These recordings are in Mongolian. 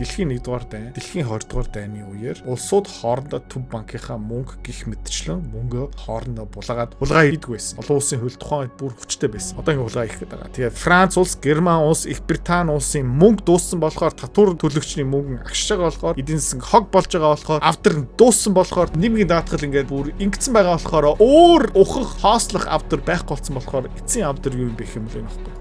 Дэлхийн 1-р дайн, дэлхийн 20-р дайны үеэр улсууд хоорондоо төв банкынхаа мөнгө гих мэтчлэн мөнгө хоорондоо булаагаад хулгай хийдэг байсан. Олон улсын хөл тухайн үед бүр хүчтэй байсан. Одоо ингэ хулгай хийх гэдэг байгаа. Тэгээ Франц улс, Герман улс, Их Британи улсын мөнгө дууссан болохоор татвар төлөгчний мөнгө агшиж байгаа болохоор эдийн засаг хог болж байгаа болохоор авдар дууссан болохоор нэмгийн даатгал ингээд бүр ингэсэн байгаа болохоор өөр ухах хоослох авдар байхгүй болсон болохоор эцсийн авдар юу юм бэ гэх юм бэ нөхгүй.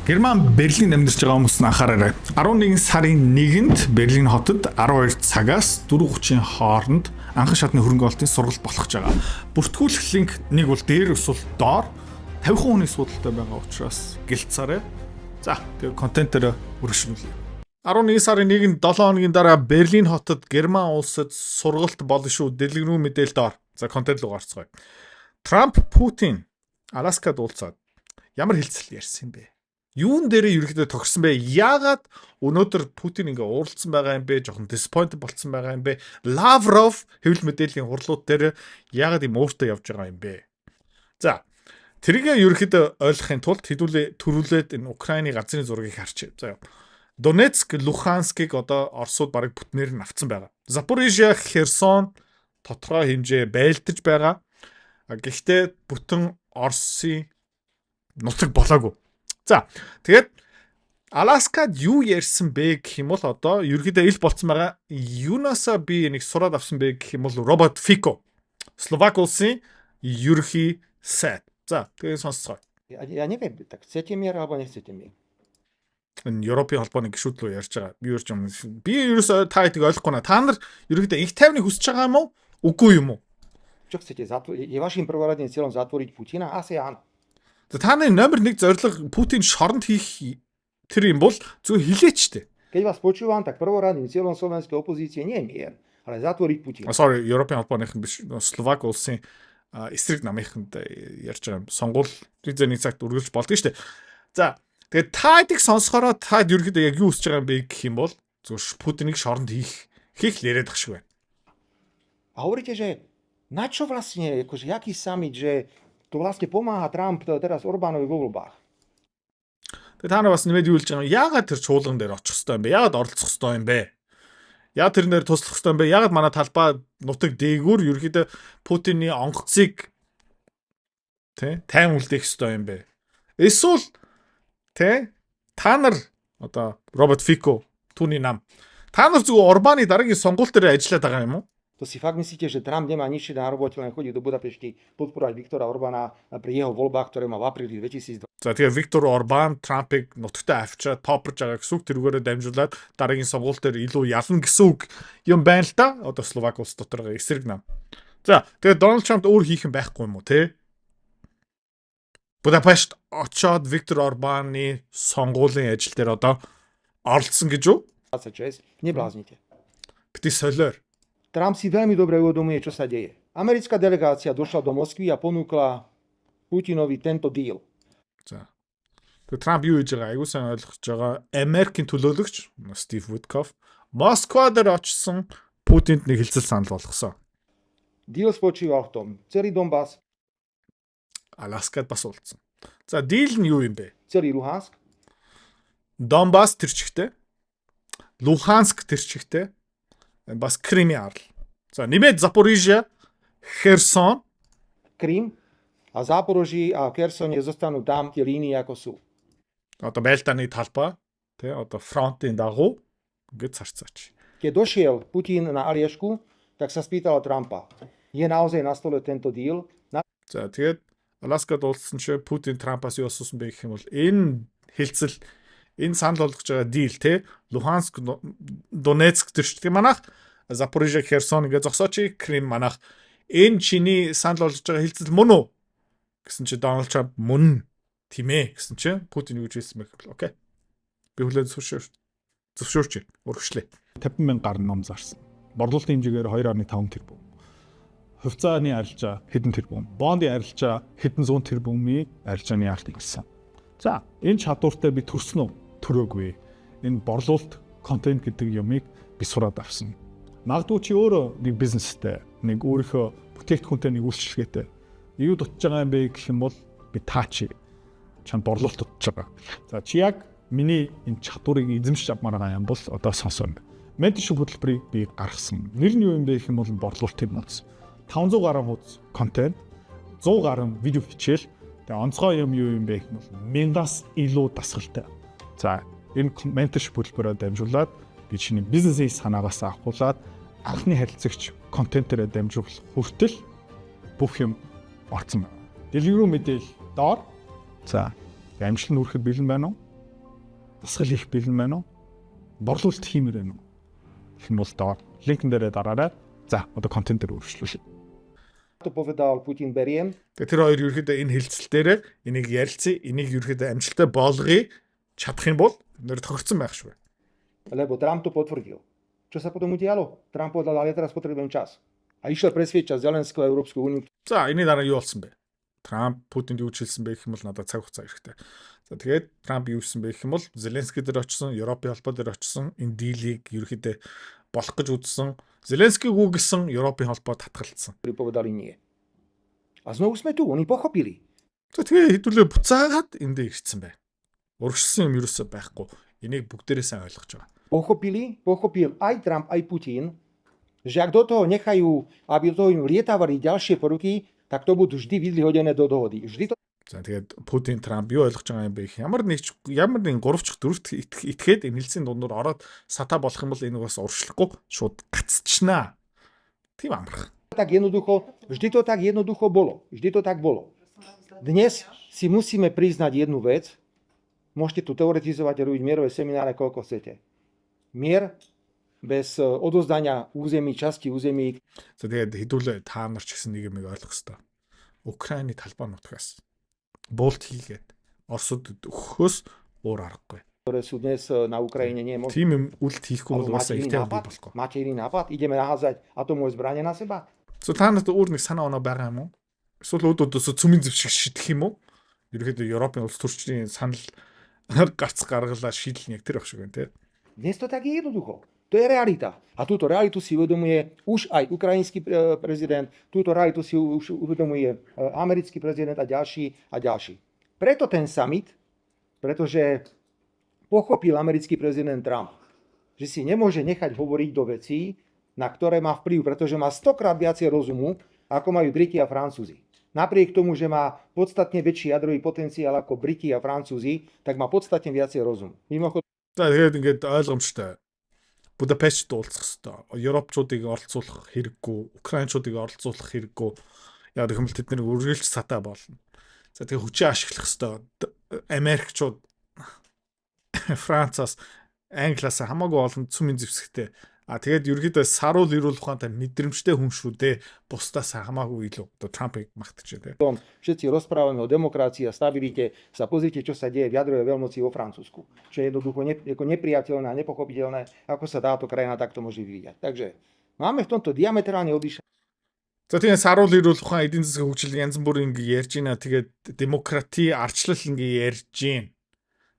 Герман Берлин амьдарч байгаа хүмүүс нь анхаараарай. 11 сарын 1-нд Берлин хотод 12 цагаас 4:30-ийн хооронд анхан шатны хөрөнгө оруулалтын сургалт болох гэж байгаа. Бүртгүүлэх линк нэг бол дээр эсвэл доор 50% хүний судалтай байгаа учраас гэлцээрэй. За, тэгээ контентээр үргэлжлүүлье. 11 сарын 1-нд 7 хоногийн дараа Берлин хотод Герман улсад сургалт болно шүү. Дэлгэрэнгүй мэдээлэл доор. За, контент руу гарцгаая. Трамп, Путин Аляскад уулзаад ямар хэлцэл ярьсан юм бэ? Юун дээрээ ерөөхдөө тогсон бэ? Яагаад өнөөдөр Путин ингээ ууралцсан байгаа юм бэ? Жохон disappointed болцсон байгаа юм бэ? Лавров хэвлэл мэдээллийн хурлууд дээр яагаад ийм ууртай явж байгаа юм бэ? За, тэрийг ерөөхдөө ойлгохын тулд төрүүлээд энэ Украины газрын зургийг харчих. За, Донецк, Луханскийг одоо Оросууд бараг бүтнээр нь авцсан байгаа. Запорижье, Херсон тодорхой хэмжээ байлдаж байгаа. Гэхдээ бүтэн Оросын нутаг болоогүй. За, тэгээд Аляскад юу ярьсан бэ гэх юм бол одоо ерөөдөө ил болцсон байгаа. Юунасаа би нэг сураад авсан бэ гэх юм бол Роберт Фико, Словак улсын ерөнхий сайд. За, тэгээд сонсцгоо. Я не верю так. С этим мир або не с этим. Энэ Европын холбооны гишүүд рүү ярьж байгаа. Би ярьж юм. Би ерөөсөө та хэдийг ойлгохгүй наа. Та нар ерөөдөө их тайвныг хүсэж байгаа юм уу? Үгүй юм уу? Что хотите? И вашим правоохранительным силам затворить Путина, АСЕАН. Таны номер 1 зорилго Путин шоронд хийх тэр юм бол зөв хилээчтэй. Keď vás počúvam, tak prvoradným cieľom slovenskej opozície nie je mier, ale zatvoriť Putina. Sorry, Европын холбооныхан биш, Словак улсын эсрэг намынханд ярьж байгаа сонгуул нэг цагт үргэлж болдгоо шүү дээ. За, тэгээд та эдийг сонсохороо та ерөөдөө яг юу хүсэж байгаа юм бэ гэх юм бол зөв Путинийг шоронд хийх яриад ах шиг байна. A hovoríte, že na čo vlastne, akože jaký summit, že to vlastne pomáha Trump teraz Orbánovi vo voľbách. Тэгээд та нар бас нэмээд юу хэлж байгаа юм? Яагаад тэр чуулган дээр очих хэвээр юм бэ? Яагаад оролцох хэвээр юм бэ? Яагаад тэр нэр туслах хэвээр юм бэ? Яагаад манай талбай нутаг дээгүүр ерөөдөө Путины онгоцыг тайван үлдээх хэвээр юм бэ? Эсвэл та нар одоо Роберт Фико түүний нам. Та нар зөв Орбаны дараагийн сонгуульт дээр ажиллаад байгаа юм уу? To si fakt myslíte, že Trump nemá nič na robote, len chodí do Budapešti podporovať Viktora Orbána pri jeho voľbách, ktoré má v apríli 2020. За тэгээ Виктор Орбан Трампыг нутагтаа авчираад топорж байгаа гэсэн үг, тэрүүгээрээ дамжуулаад дараагийн сонгуульт дээр илүү ялна гэсэн үг юм байна л да. Одоо Словак улс дотор эсрэг нам. За тэгээ Дональд Трамп өөр хийх юм байхгүй юм уу те? Будапешт очоод Виктор Орбаны сонгуулийн ажил дээр одоо оролцсон гэж юу? 26. Nebláznite. Бити солиор. Trump si veľmi dobre uvedomuje, čo sa deje. Americká delegácia došla do Moskvy a ponúkla Putinovi tento deal. За. Тэгээ Трамп юу хийж байгаа? Айгуу сайн ойлгож байгаа. Америкийн төлөөлөгч Стив Виткоф Москва дээр очсон Путинд нэг хэлцэл санал болгосон. Deal spočíval v tom. Celý Donbass. Аляскад бас уулзсан. За, дийл нь юу юм бэ? Celý Luhansk. Донбасс тэр чигтээ. Луханск тэр чигтээ. Бас Кримийн арал. За, нэмээд Запорижье, Херсон, Krym a Záporoží a Kersone zostanú tam tie línie, ako sú. Одоо байлдааны талбай, одоо фронтын дагуу ингээд царцаач. Keď došiel Putin na Aliešku, tak sa spýtal Trumpa. Je naozaj na stole tento deal? За, тэгээд Аляскад уулзсан чи Путин Трампаас юу асуусан бэ гэх юм бол энэ хэлцэл энэ санал болгож байгаа дийл Луханск, Донецк төрчдөг манайх, Запорижье, Херсон ингээд зогсооч, Крим манайх. Энэ чиний санал болгож байгаа хэлцэл мөн үү гэсэн чи Дональд Трамп мөн тийм ээ гэсэн чи Путин юу гэж хэлсэн бэ гэвэл окей. Би хүлээд зөвшөөрч өргөшлээ. 50,000 гаруй ном зарсан. Борлуулалтын хэмжээгээр 2.5 тэрбум. Хувьцааны арилжаа хэдэн тэрбум. Бондын арилжаа хэдэн зуун тэрбумын арилжааны арт ингэсэн. За, энэ чадвартай би төрсөн үү? Төрөөгүй. Энэ борлуулалт контент гэдэг юмыг би сураад авсан. Магадгүй чи өөрөө нэг бизнестэй, нэг өөрийнхөө бүтээгдэхүүнтэй нэг үйлчлэгээтэй юу дутж байгаа юм бэ гэх юм бол би таачи чанд борлуулалт утж байгаа. За чи яг миний энэ чадварыг эзэмшиж авмаар байгаа юм бол одоо сонсоно. Менторшип хөтөлбөрийг би гаргасан. Нэр нь юу юм бэ гэх юм бол борлуулалтын нууц. 500 гаруй хуудас контент, 100 гаруй видео хичээл, тэгээ онцгой юм юу юм бэ гэх юм бол 1000-аас илүү дасгалтай. За энэ менторшип хөтөлбөрөөр дамжуулаад би чиний бизнесийн санаагаас авахуулаад анхны харилцагч контентээрээ дамжуулах хүртэл бүх юм орцсон байна. Дэлгэрүү мэдээл доор. За амжилт нь хүрэхэд бэлэн байна уу? Дасгал хийх бэлэн байна уу? Борлуулалт хиймээр байна уу? Гэх юм бол доор линкэн дээрээ дараарай. За одоо контент дээр өөрчлөлөө. Povedal Putin beriem. Тэр хоёр ерөөхдөө энэ хэлцэлтээр энийг ярилцъя, энийг ерөөхдөө амжилттай болгоё чадах юм бол нэр тохирцсон байх шүү. Lebo Trump to potvrdil. Čo sa potom udialo? Trump povedal, ale ja teraz potrebujem čas. A išiel presviedčať Zelenského a Európsku úniu. За энэ дараа юу болсон бэ? Трамп Путинд юу хэлсэн бэ гэх юм бол надад цаг хугацаа хэрэгтэй. За тэгээд Трамп юу гэсэн бэ гэх юм бол Зеленский дээр очсон, Европын холбоо дээр очсон, энэ дийлийг ерөөхдөө болох гэж үзсэн. Зеленский гүгсэн Европын холбоо татгалцсан. Povedali nie. A znovu sme tu, oni pochopili. За тэгээд хэдүүлээ буцаагаад эндээ ирсэн байна. Урагшсан юм ерөөсөө байхгүй. Энийг бүгдээрээ сайн ойлгож байгаа. Pochopil aj Trump, aj Putin, že ak do toho nechajú, aby do toho im lietávali ďalšie poruky, tak to budú vždy vidli hodené do dohody. Vždy to... За тэгээд Путин Трамп юу ойлгож байгаа юм бэ гэх ямар нэг 3-4 итгээд энэ хэлцийн дундуур ороод сата болох юм бол энэ бас уршлахгүй шууд гацчихнаа. Тийм амарх. Vždy to tak jednoducho bolo. Vždy to tak bolo. Dnes si musíme priznať jednu vec. Môžete tu teoretizovať a robiť mierové semináre, koľko chcete. Mier bez odozdania území, časti území. За тэгээд хэдүүлээ та нар ч гэсэн нэг юм ойлгох хэрэгтэй. Украины талбай нутгаас буулт хийгээд Оросд өгөхөөс өөр аргагүй. Ktoré sú dnes na Ukrajine, nie je možné. Тийм юм үлд хийхгүй бол уусаа ихтэй бий болохгүй. Máte iný nápad? Ideme naházať atomové zbranie na seba? So та нарт өөр нэг санаа оноо байгаа юм уу? Эсвэл өөдөөсөө цүмийн зөв шиг шидэх юм уу? Ерөнхийдөө Европын улс төрчдийн санал гарц гаргалаа шийдэл нэг тэр байх шиг байна те. Dnes to tak je jednoducho. To je realita. A túto realitu si uvedomuje už aj ukrajinský prezident, túto realitu si už uvedomuje americký prezident a ďalší. Preto ten summit, pretože pochopil americký prezident Trump, že si nemôže nechať hovoriť do vecí, na ktoré má vplyv, pretože má 100-krát viacej rozumu, ako majú Briti a Francúzi. Napriek tomu, že má podstatne väčší jadrový potenciál ako Briti a Francúzi, tak má podstatne viacej rozumu. За тэгээд ингээд ойлгомжтой. Будапешт уулзах хэрэгтэй. Европчуудыг оролцуулах хэрэггүй, Украинчуудыг оролцуулах хэрэггүй. Яг гэх юм бол тэд нэг үргэлж сатаа болно. За тэгээд хүчээ ашиглах хэрэгтэй. Америкчууд Францаас, Англиас хамаагүй олон цүмийн зэвсэгтэй. Тэгээд ерөөдөө саруул ирүүл ухаантай мэдрэмжтэй хүн шүү дээ. Бусдаас хамаагүй илүү. Одоо Трампыг магтаж байна. Všetci rozprávame o demokracii a stabilite. Sa pozrite, čo sa deje v jadrovej veľmoci vo Francúzsku. Čo je jednoducho nepriateľné a nepochopiteľné, ako sa táto krajina takto môže vyvíjať. Takže máme v tomto diametrálne odlišné. За тэгээд саруул ирүүл ухаан эдийн засгийн хөгжил янз бүрийн ингээ ярьж байна. Тэгээд демократи арчлал ингээ ярьж байна.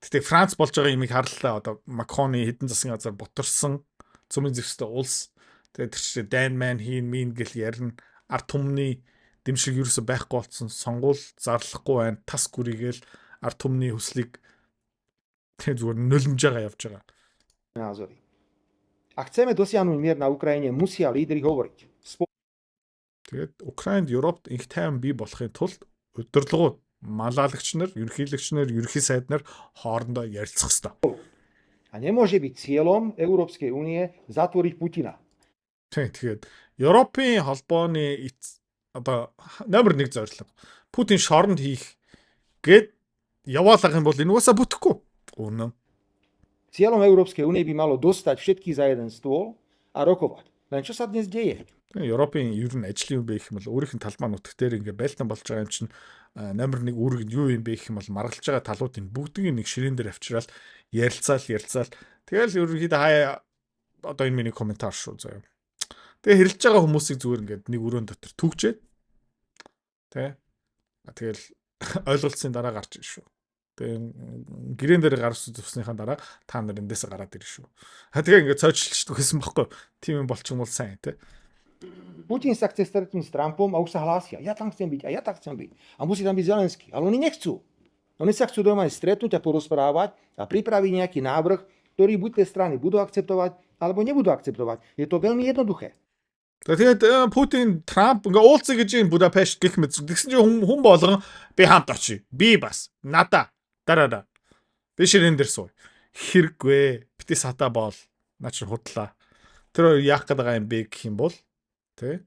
Тэгтээ Франц болж байгаа юмыг харлаа. Одоо Макроны хэдэн засгийн газар бутарсан цөмийн зэвсэгтэй улс. Тэгээд тэр чинь Дайнман хийн мин гэл ярина. Ард түмний дэмшиг ерөөсө байхгүй болсон. Сонгуул зарлахгүй байна. Тас гүрийгээл ард түмний хүслийг тэг зүгээр нөлмж байгаа явж байгаа. Názory. Ak chceme dosiahnuť mier na Ukrajine, musia lídri hovoriť. Тэгээд Украинд, Европт их тайван бий болохын тулд удирдлагууд, малаалагч нар, ерөнхийлөгч нар, ерөнхий сайд нар хоорондоо ярилцах хэрэгтэй. A nemôže byť cieľom Európskej únie zatvoriť Putina. Тэгээд Европын холбооны одоо номер 1 зорилго Путин шоронд хийх гэд яваалах юм бол энэ уусаа бүтэхгүй. Үнэн. Cieľom Európskej únie by malo dostať všetkých za jeden stôl a rokovať. Len čo sa dnes deje? Европын ер нь ажлын юм бэ гэх юм бол өөрийнх нь талбай нутг дээр ингээ байлдан болж байгаа юм чинь номер 1 үүрэг нь юу юм бэ гэх юм бол маргалж байгаа талуудын бүгдийг нэг ширээн дээр авчирал ярилцаал. Тэгэл ерөнхийдөө хаяа одоо энэ миний комментар шүү заяа. Тэгээ хэрэлж байгаа хүмүүсийг зүгээр ингээд нэг өрөөнд дотор түгжээд тэгэл ойлголцсны дараа гарч ир шүү. Тэгээ гэрэн дээр гарсан тусныхаа дараа та нар эндээс гараад ирнэ шүү. Тэгээ ингээд цойчлж гэсэн баггүй. Тим юм болчих юм бол сайн тий. Путин sa chce stretnúť s Trumpom a už sa hlásia. Ja tam chcem byť, a ja tak chcem byť. A musí tam byť Zelenský. Ale oni nechcú. Oni sa chcú doma stretnúť a porozprávať a pripraviť nejaký návrh, ktorý buď tie strany budú akceptovať, alebo nebudú akceptovať. Je to veľmi jednoduché. Тэгээд Путин Трамп ингээ уулзъя гэж юм Будапешт гэх мэт. Тэгсэн чинь хүн болгон би хамт очие. Би бас надаа дараа. Би ширээн дээр сууя. Хэрэггүй. Бити сата боол. Наач худлаа. Тэр яах гээд байгаа юм бэ гэх юм бол тий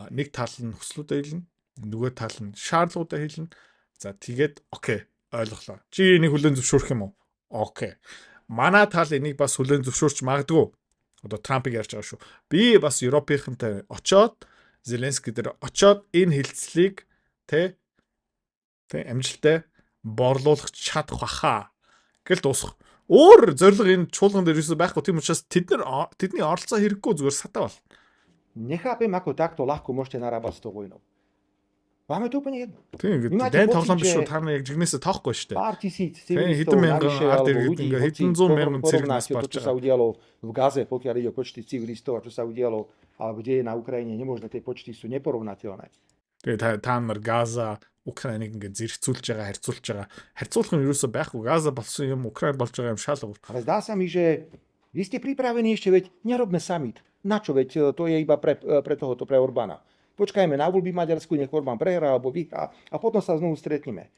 нэг тал нь хүслүүдээ хэлнэ, нөгөө тал нь шаардлагуудаа хэлнэ. За тэгээд окей ойлголоо. Чи энийг хүлээн зөвшөөрөх юм уу? Окей. Манай тал энийг бас хүлээн зөвшөөрч магадгүй. Одоо Трампыг ярьж байгаа шүү. Би бас Европынхантай очоод Зеленский дээр очоод энэ хилцлийг тэ амжилттай борлуулах чадах баха гэл дуусах. Өөр зорилго энэ чуулган дээр юусе байхгүй. Тийм учраас тэдний оролцоо хэрэггүй зүгээр сатаа бол. Nechápem, ako takto ľahko môžete narábať s tou vojnou. Máme to úplne jedno. Тийм ингээд дайн тоглоом биш шүү. Та нар яг жигнэсээ тоохгүй шүү дээ. Pár tisíc хэдэн civilistov мянган navyše, ард alebo иргэд ľudí, ингээ hoci хэдэн зуун мянган цэрэг нас porovnáte to, барж čo sa байгаа. udialo v Gaze, pokiaľ ide o počty civilistov a čo sa udialo, alebo kde je na Ukrajine, nemožné, tie počty sú neporovnateľné. Тэгээ та нар Газа, Украиныг ингээ зэрэгцүүлж байгаа, харьцуулж байгаа. Харьцуулах нь юусоо байхгүй. Газа болсон юм, Украин болж байгаа юм шал өөр. Ale zdá sa mi, že vy ste pripravení ešte, veď nerobme summit. Na čo, veď to je iba pre tohoto, pre Orbána. Počkajme na voľby v Maďarsku, nech Orbán prehrá alebo vyhrá a potom sa znovu stretneme.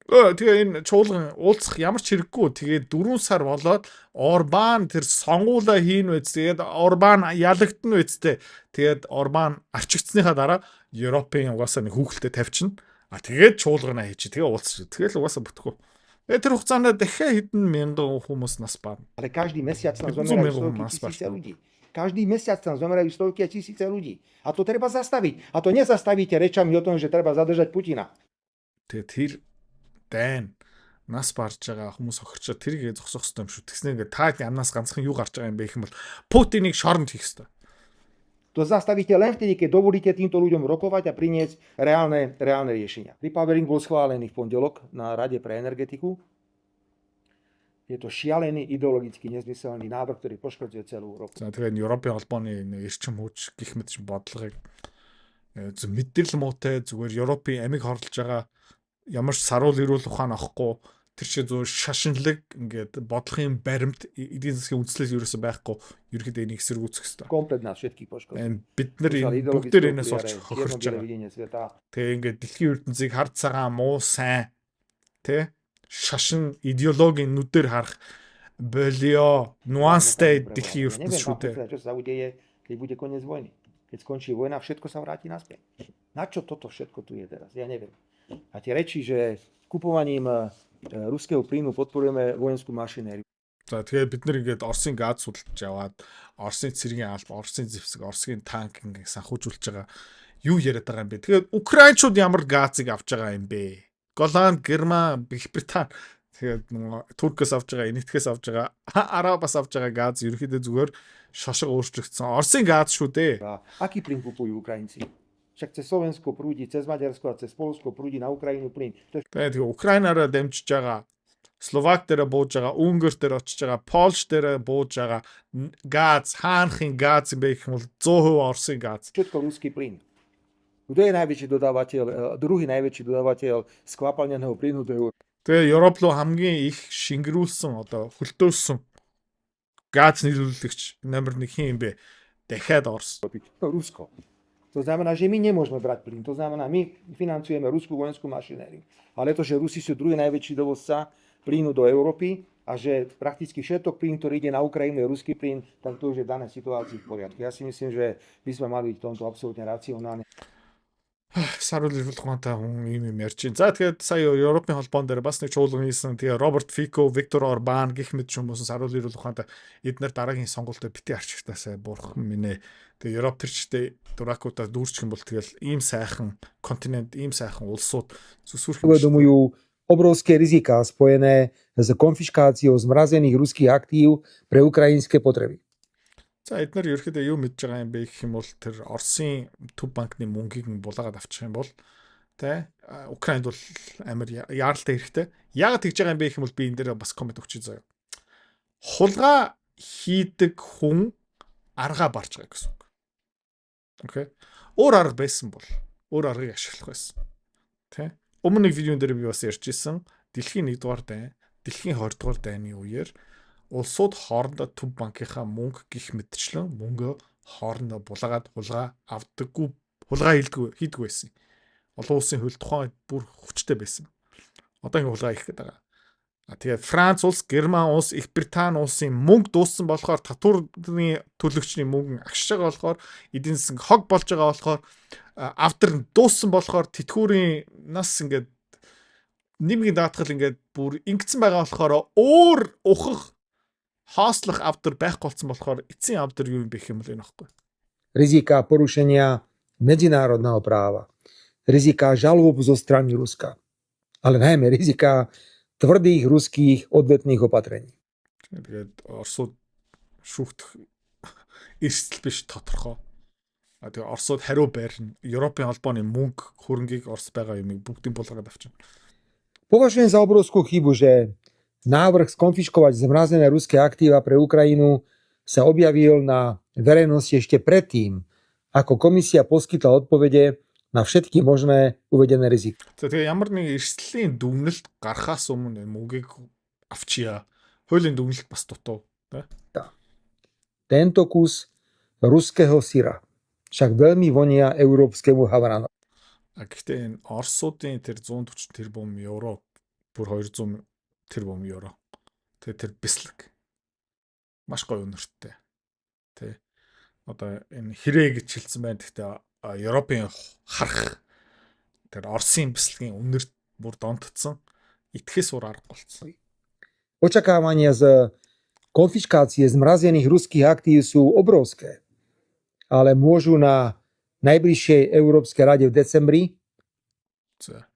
Тэгээ энэ чуулган уулзах ямар ч хэрэггүй. Тэгээ 4 сар болоод Орбан тэр сонгуулаа хийн үз. Тэгээд Орбан ялагдана үзтэй. Тэгээд Орбан арчигдсныхаа дараа Европын угаасаа нэг хүүхэлтэд тавьчихна. А тэгээд чуулганаа хийчих. Тэгээ уулзчих. Тэгэл угаасаа бүтэхгүй. Тэр хугацаанд дахиад хэдэн мянган хүмүүс нас барна. Ale každý mesiac tam Zomerajú zomerajú stovky nás tisíce barstov. ľudí. Každý mesiac tam zomerajú stovky a tisíce ľudí. A to treba zastaviť. A to nezastavíte rečami o tom, že treba zadržať Putina. Тэгээ тэр дайн нас барж байгаа хүмүүс охирчоо тэргээ зогсох хэрэгтэй юм шүү. Тэгснэ ингээ та ямнаас ганцхан юу гарч байгаа юм бэ гэх юм бол Путиныг шоронд хийх хэрэгтэй. To zastavíte len vtedy, keď dovolíte týmto ľuďom rokovať a priniesť reálne riešenia. Repowering bol schválený v pondelok na Rade pre energetiku. Je to šialený, ideologicky nezmyselný návrh, ktorý poškodzuje celú Európu. За тэгээд Европын холбооны эрчим хүч гэх мэт бодлогыг мэдрэл муутай зүгээр Европын амиг хорлож байгаа ямар ч саруул ирүүл ухаан авахгүй тэр чинь зүгээр шашинлаг ингээд бодлогын баримт эдийн засгийн үзлээс ерөөсөй байхгүй ерөөхдөө энийг эсэргүүцэх хэрэгтэй. Komplet nás všetkých poškodí. Бид нар бүгдээр энэс олж хохирч байгаа. Тэгээ ингээд дэлхийн ертөнцийг хар цагаан муу сайн тэ шашин идеологийн нүдээр харах болио нуанстай дэлхийн ертөнц шүү дээ. Čo sa udeje, keď bude koniec vojny? Keď skončí vojna, všetko sa vráti naspäť. Na čo toto všetko tu je teraz? Ja neviem. A tie reči, že kupovaním ruského plynu podporujeme vojenskú mašinériu. За тэгээ бид нар ингээд Оросын газ судалж аваад Оросын цэргийн алба, Оросын зэвсэг, Оросын танк ингээд санхүүжүүлж байгаа юу яриад байгаа юм бэ? Тэгээд Украинчууд ямар газыг авч байгаа юм бэ? Голланд, Герман, Их Британи тэгээд Туркээс авч байгаа, Энэтхээс авч байгаа, Арабаас авч байгаа газ ерөөхдөө зүгээр шошго өөрчлөгдсөн. Оросын газ шүү дээ. Aký plyn kupujú Ukrajinci? Však cez Slovensko prúdi, cez Maďarsko a cez Poľsko prúdi na Ukrajinu plyn. Тэгээд Украинаараа дамжиж байгаа, Словак дээр бууж байгаа, Унгар дээр очиж байгаа, Польш дээр бууж байгаа газ, хаанхын газ юм бэ гэх юм бол 100% Оросын газ. Všetko ruský plyn. Kto je najväčší dodávateľ, druhý najväčší dodávateľ skvapalneného plynu do Európy? Тэгээ Европ руу хамгийн их шингэрүүлсэн одоо хөлтөөсөн газ нийлүүлэгч номер 1 хин юм бэ? Дахиад Орос. Rusko. To znamená, že my nemôžeme brať plyn. To znamená, my financujeme ruskú vojenskú mašinériu. Ale to, že Rusi sú druhý najväčší dovozca plynu do Európy a že prakticky všetok plyn, ktorý ide na Ukrajinu, je ruský plyn, tak to už je v danej situácii v poriadku. Ja si myslím, že by sme mali byť v tomto absolútne racionálne. Саруул ирүүл ухаантай хүн юм ярьж байна. За тэгээд сая Европын холбоон дээр бас нэг чуулган хийсэн. Тэгээ Роберт Фико, Виктор Орбан гэх мэт хүмүүс саруул ирүүл ухаантай эднэр дараагийн сонголтод бити арчигтаасаа бурхан минь ээ. Тэгээ Европ төрчтэй дуракуудаа дүүрчих юм бол тэгэл ийм сайхан континент, ийм сайхан улсууд зүсүрх юм. Uvedomujú obrovské riziká spojené s konfiškáciou zmrazených ruských aktív pre ukrajinské potreby. За эдгээр ерөөхдөө юу мэдж байгаа юм бэ гэх юм бол тэр Оросын төв банкны мөнгийг булаагаад авчих юм бол тэ Украинд бол амар яаралтай хэрэгтэй. Яагаад тэгж байгаа юм бэ гэх юм бол би энэ дээр бас комент өгч заяа. Хулгай хийдэг хүн аргаа барж байгаа гэсэн үг. Окей. Өөр арга байсан бол өөр аргыг ашиглах байсан. Тэ? Өмнө нэг видеон дээр би бас ярьжсэн дэлхийн 1-р дайн, дэлхийн 20-р дайны үеэр улсууд хоорондоо төв банкынхаа мөнгө гих мэтчлэн мөнгөө хоорондоо булаагаад хулгай авдаггүй, хулгай хийдэг байсан. Олон улсын хөл тухайн бүр хүчтэй байсан. Одоо ингэ хулгай хийх гэдэг байгаа. Тэгээд Франц улс, Герман улс, Их Британи улсын мөнгө дууссан болохоор татварны төлөгчний мөнгө агшиж байгаа болохоор эдийн засаг хог болж байгаа болохоор автар дууссан болохоор тэтгүүрийн нас ингээд нэмгийн даатгал ингээд бүр ингэсэн байгаа болохоор өөр ухах хоослох автар байхгүй болсон болохоор эцсийн автар юу юм бэ гэх юм бол энэ аахгүй. Rizika porušenia medzinárodného práva, rizika žalob zo strany Ruska, ale najmä rizika tvrdých ruských odvetných opatrení. Тэгээд Оросууд шүүхтэх эрсдэл биш тодорхой. Тэгээд Оросууд хариу байрна. Европын холбооны мөнгө хөрөнгийг Орос байгаа юмыг бүгдийг булгаад авчихна. Považujem za obrovskú chybu, že návrh skonfiškovať zmrazené ruské aktíva pre Ukrajinu sa objavil na verejnosti ešte predtým, ako komisia poskytla odpovede na všetky možné uvedené rizika. Тэгээ ямар нэг эрсдлийн дүгнэлт гарахаас өмнө энэ мөнгийг авчия. Хуулийн дүгнэлт бас дутуу. Tento kus ruského syra však veľmi vonia európskemu Havranovi. Гэхдээ энэ Оросуудын тэр 140 тэрбум евро бүр 200 тэрбум евро. Тэгээ тэр бислэг маш гоё үнэрттэй. Тэ. Одоо энэ хэрэг гэж хэлсэн байна. Гэхдээ Европын харах тэр Оросын бислэгийн үнэрт бүр донтцсон. Итгэхээс ур арга болцсон. Očakávania z konfiškácie zmrazených ruských aktív sú obrovské, ale môžu na najbližšej Európskej rade v decembri За.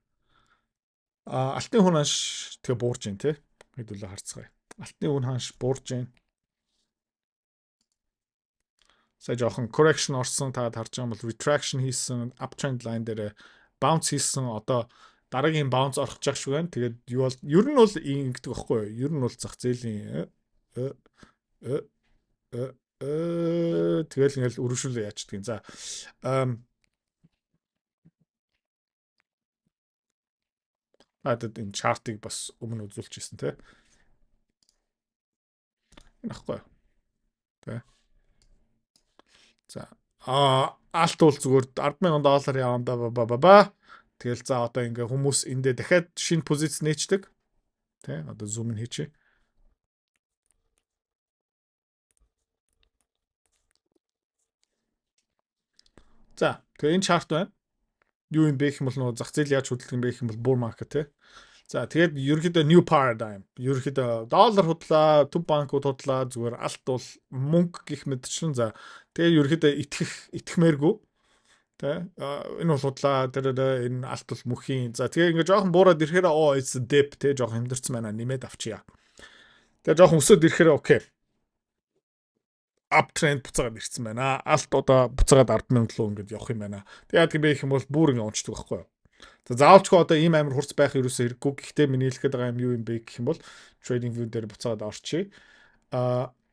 Алтын хүн ханш тэгээ буурж гин те. Хэдүүлээ харцгаая. Алтын хүн ханш буурж гин. Сая жоохон correction орсон та харж байгаа бол retraction хийсэн, uptrend line дээр bounce хийсэн. Одоо дараагийн bounce орох гэж шүү байна. Тэгээд юу бол ер нь бол ингэдэг байхгүй юу? Ер нь бол зах зээлийн тэгэл ингээл өргөшүүлээ яачдгийг. За энэ чартыг бас өмнө үзүүлчихсэн тий. Нахгүй. Тий. За алт бол зүгээр 10,000 доллар явандаа тэгэл за одоо ингээ хүмүүс эндээ дахиад шинэ позиц нээчдэг. Тий. Одоо зум ин хийчихье. За тэгээ энэ чарт байна. Юу юм бэ гэх юм бол нөгөө зах зээл яаж хөдөлгөх юм бэ гэх юм бол bull market тий. За тэгээд ерөнхийдөө new paradigm. Ерөнхийдөө доллар худлаа, төв банкуд худлаа, зүгээр алт бол мөнгө гих мэдчихэн. За тэгээд ерөнхийдөө итгэмээргүй. Тэ энэ бол худлаа, энэ алт бол мөхийн. За тэгээд ингээ жоохон буураад ирэхээр it's a dip тэ жоохон хэмдэрсэн байна. Нэмээд авчия. Тэгээд жоохон өсөд ирэхээр окей. Uptrend буцаагаад ирсэн байна. Алт одоо буцаагаад 10,000 руу ингэж явах юм байна. Тэгээд яг юм бол бүр ингэ унцдаг байхгүй юу? За заавалчгүй одоо ийм амар хурц байх ерөөсөө хэрэггүй. Гэхдээ миний хэлэхэд байгаа юм юу юм бэ гэх юм бол trading view дээр буцаагаад орчие.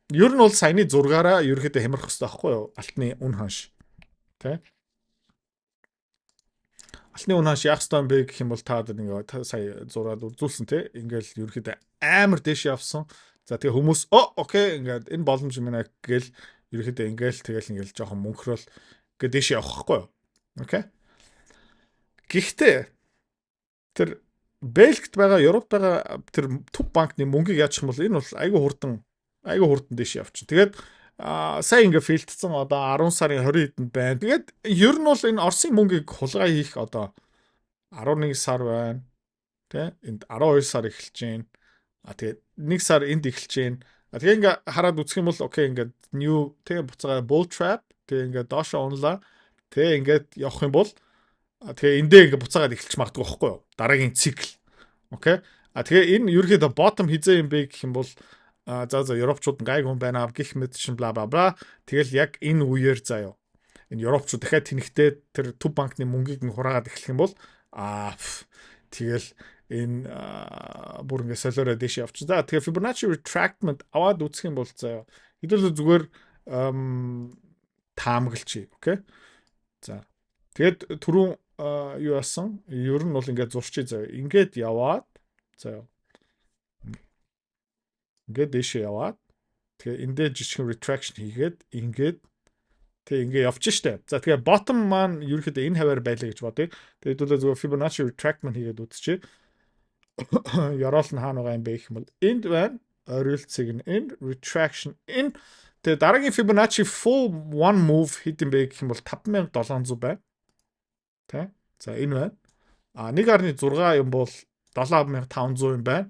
Ер нь бол саяны зургаараа ерөөхдөө хямрах хэрэгтэй байхгүй юу? Алтны үн ханш. Тэ? Алтны үн ханш яах ёстой юм бэ гэх юм бол та ингэ сая зураад үзүүлсэн тэ. Ингээл ерөөхдөө амар дэш явсан. За тэгээ хүмүүс окей ингээд энэ боломж юм байна гээл ерөөхдөө ингээл жоохон мөнхрөл ингээд дэш явах байхгүй юу? Окей. Гэхдээ тэр Бельгт байгаа, Европт байгаа тэр төв банкны мөнгийг яачих юм бол энэ бол айгүй хурдан дэш явчихна. Тэгээд сая ингээ филтцэн одоо 10 сарын 20 хэдэнд байна. Тэгээд ер нь бол энэ Оросын мөнгийг хулгай хийх одоо 11 сар байна. Тэ? Энд 12 сар эхэлж байна. Тэгээд 1 сар энд эхэлж байна. Тэгээ ингээ хараад үзэх юм бол окей ингээ new тэгээ буцаага bull trap тэгээ ингээ доошо унлаа. Тэгээ ингээд явах юм бол тэгээ эндээ ингээ буцаагаад эхэлж магадгүй байхгүй юу? Дараагийн цикл. Окей. Тэгээ энэ ерөөхдөө bottom хизээ юм бэ гэх юм бол за европчууд гайг хүн байна гэх мэт шин бла бла бла. Тэгэл яг энэ үеэр заяа. Энэ европчууд дахиад тэнхтэй тэр төв банкны мөнгийг нь хураагаад эхлэх юм бол тэгэл энэ бүр ингээ солиороо дэш явчих. За тэгээ Fibonacci retractment аваад үзэх юм бол заяа. Хэдүүлээ зүгээр таамаглчих. Окей. За. Тэгээд түрүүн юу яасан? Ер нь бол ингээд зурчий заяа. Ингээд яваад заяа. Ингээд дэшээ яваад тэгээ эндээ жижигхэн retraction хийгээд ингээд тэгээ ингээ явж штэ. За тэгээ bottom маань ерөөхдөө энэ хаваар байлаа гэж бодъё. Тэгээд хэдүүлээ зүгээр Fibonacci retracement хийгээд үзчихье. Яроол нь хаана байгаа юм бэ гэх юм бол энд байна. Ойролцоог нь энэ retraction энэ тэгээ дараагийн Fibonacci full one move хэд юм бэ гэх юм бол 5700 байна. Тэ? За энэ байна. 1.6 юм бол 7500 юм байна.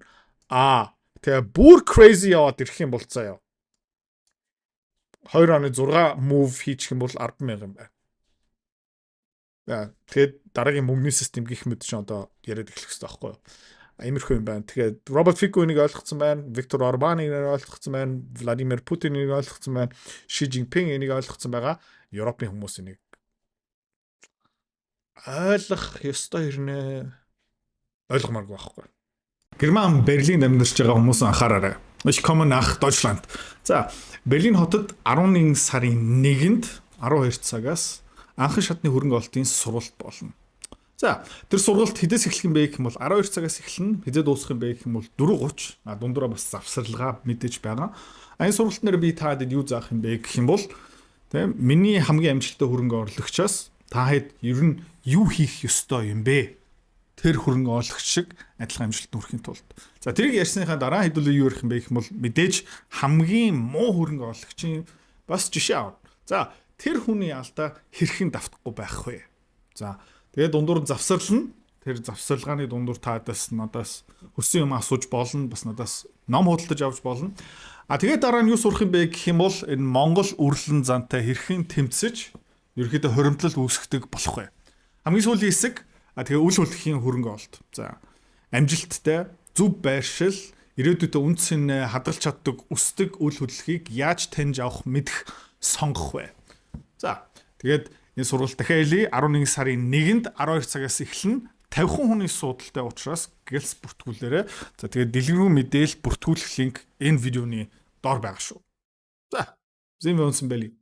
Тэгээ бүр crazy яваад ирэх юм бол заяа. 2.6 move хийчих юм бол 100000 юм байна. Тэгээд дараагийн мөнгөний систем гих мэд ч одоо яриад эхлэх хэрэгтэй байхгүй юу? Иймэрхүү юм байна. Тэгээд Роберт Фико энийг ойлгоцсон байна. Виктор Орбан энийг ойлгоцсон байна. Владимир Путин энийг ойлгоцсон байна. Ши Жинпинг энийг ойлгоцсон байгаа. Европын хүмүүс энийг ойлгох ёстой хэрнээ ойлгомааргүй байхгүй. Герман Берлинд амьдарч байгаа хүмүүс анхаараарай. Ich komme nach Deutschland. За, Берлин хотод 11 сарын 1-нд 12 цагаас анхан шатны хөрөнгө ололтын сургалт болно. За, тэр сургалт хэдээс эхлэх юм бэ гэх юм бол 12 цагаас эхэлнэ. Хэзээ дуусах юм бэ гэх юм бол 4:30. Дундураа бас завсарлага мэдээж байгаа. Энэ сургалт нэр би та хэд юу заах юм бэ гэх юм бол тийм миний хамгийн амжилттай хөрөнгө оруулагчаас та хэд ер нь юу хийх ёстой юм бэ? Тэр хөрөнгө оруулагч шиг адилхан амжилт нүрхийн тулд. За тэрийг ярьсныхаа дараа хэдүүлээ юу ярих юм бэ гэх юм бол мэдээж хамгийн муу хөрөнгө оруулагчийн бас жишээ авна. За тэр хүний алдаа хэрхэн давтахгүй байх вэ? За тэгээд дундуур завсарлана. Тэр завсарлагын дундуур таадаас надаас хүссэн юм асууж болно. Бас надаас ном худалдаж авч болно. Тэгээд дараа нь юу сурах юм бэ гэх юм бол энэ Монгол үрлэн зантай хэрхэн тэмцэж ерөөдөө хоримтлал үүсгдэг болох вэ? Хамгийн сүүлийн хэсэг тэгээ үл хөдлөхийн хөрөнгө олт. За амжилттай зөв байршил ирээдүйдээ үнд цэнэ хадгалж чаддаг өсдөг үл хөдлөхийг яаж таньж авах мэдэх сонгох вэ? За тэгээд энэ сургалт дахиад хэлье 11 сарын 1-нд 12 цагаас эхэлнэ. 50 хүний суудалтай учраас гэлс бүртгүүлээрэ. За тэгээд дэлгэрэнгүй мэдээлэл бүртгүүлэх линк энэ видеоны доор байгаа шүү. За зин вонсон бэлий.